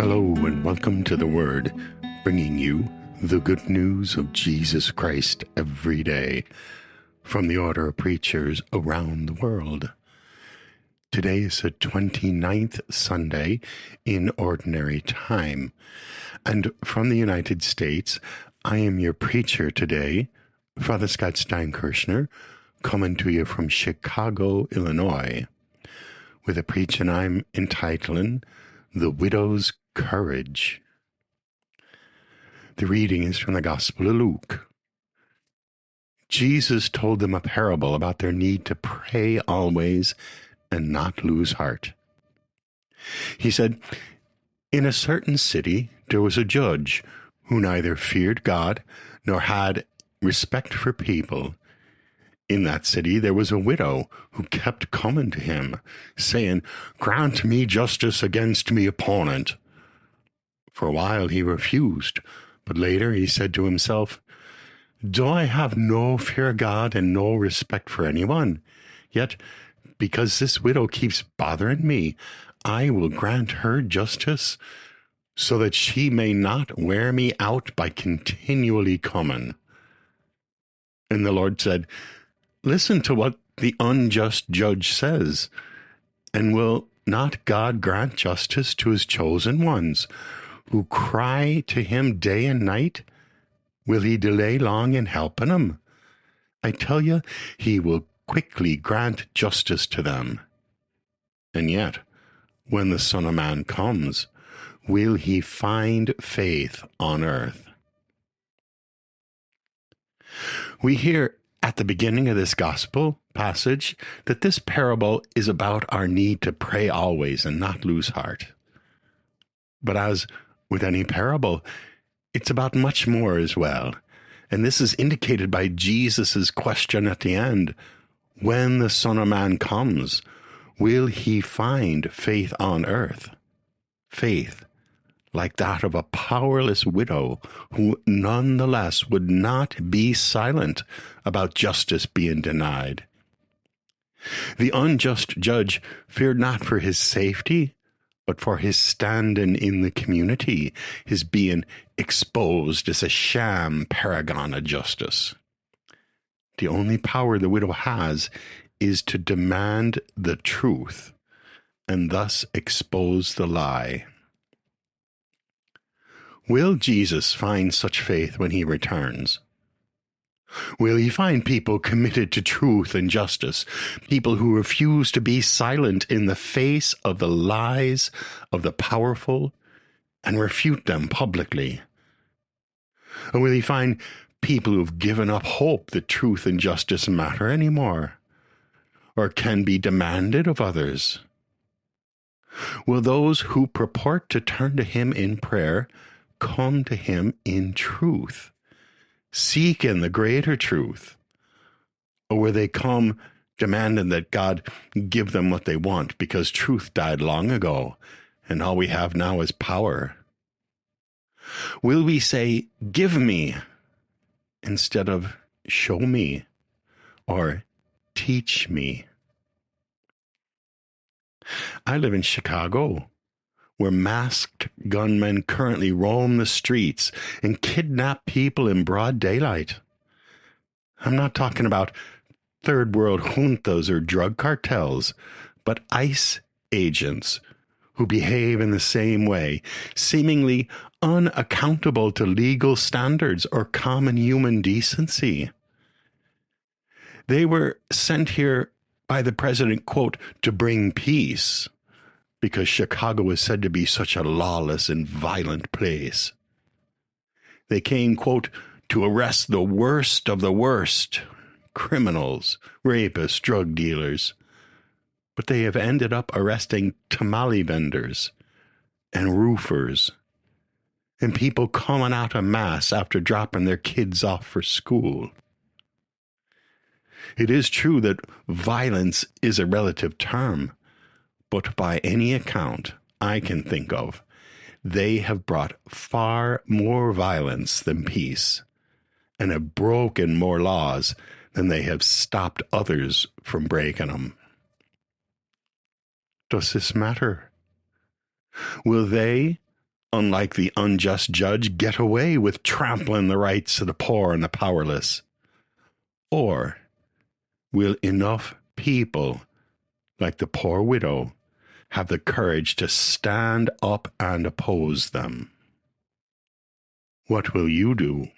Hello and welcome to The Word, bringing you the good news of Jesus Christ every day from the Order of Preachers around the world. Today is the 29th Sunday in Ordinary Time, and from the United States, I am your preacher today, Father Scott Steinkirchner, coming to you from Chicago, Illinois, with a preaching I'm entitling The Widow's Courage. The reading is from the Gospel of Luke. Jesus told them a parable about their need to pray always and not lose heart. He said, "In a certain city there was a judge who neither feared God nor had respect for people. In that city there was a widow who kept coming to him, saying, 'Grant me justice against me opponent.' For a while he refused, but later he said to himself, 'Do I have no fear of God and no respect for anyone? Yet, because this widow keeps bothering me, I will grant her justice, so that she may not wear me out by continually coming.' And the Lord said, 'Listen to what the unjust judge says, and will not God grant justice to his chosen ones, who cry to him day and night? Will he delay long in helping them? I tell you, he will quickly grant justice to them. And yet, when the Son of Man comes, will he find faith on earth?'" We hear at the beginning of this gospel passage that this parable is about our need to pray always and not lose heart. But as with any parable, it's about much more as well. And this is indicated by Jesus' question at the end. When the Son of Man comes, will he find faith on earth? Faith like that of a powerless widow who nonetheless would not be silent about justice being denied. The unjust judge feared not for his safety, but for his standing in the community, his being exposed as a sham paragon of justice. The only power the widow has is to demand the truth and thus expose the lie. Will Jesus find such faith when he returns? Will he find people committed to truth and justice, people who refuse to be silent in the face of the lies of the powerful and refute them publicly? Or will he find people who've given up hope that truth and justice matter anymore, or can be demanded of others? Will those who purport to turn to him in prayer come to him in truth, seeking the greater truth? Or will they come demanding that God give them what they want because truth died long ago and all we have now is power? Will we say, "Give me," instead of "show me" or "teach me"? I live in Chicago, where masked gunmen currently roam the streets and kidnap people in broad daylight. I'm not talking about third world juntas or drug cartels, but ICE agents who behave in the same way, seemingly unaccountable to legal standards or common human decency. They were sent here by the president, quote, "to bring peace," because Chicago is said to be such a lawless and violent place. They came, quote, "to arrest the worst of the worst, criminals, rapists, drug dealers." But they have ended up arresting tamale vendors and roofers and people coming out en masse after dropping their kids off for school. It is true that violence is a relative term, but by any account I can think of, they have brought far more violence than peace, and have broken more laws than they have stopped others from breaking them. Does this matter? Will they unlike the unjust judge, get away with trampling the rights of the poor and the powerless? Or will enough people, like the poor widow, have the courage to stand up and oppose them? What will you do?